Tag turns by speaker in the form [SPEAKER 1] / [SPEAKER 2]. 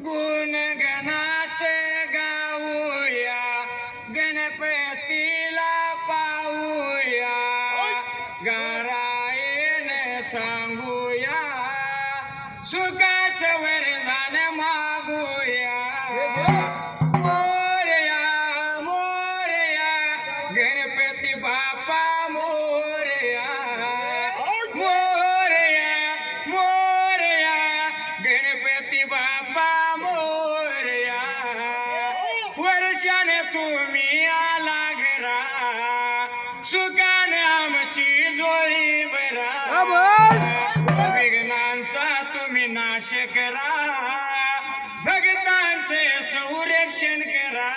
[SPEAKER 1] गुणगणाचे गाऊया, गणपतीला पाहूया, गारायण सांगूया, सुखाचं वरदान मागूया. मोरया मोरया गणपती बाप्पा मोरया, मोरया मोरया गणपती बाप्पा मोरया. वर्षाने तुम्ही आला घरा, सुखाने आमची जोळी बरा. विघ्नांचा तुम्ही नाश करा, भक्तांचे संरक्षण करा.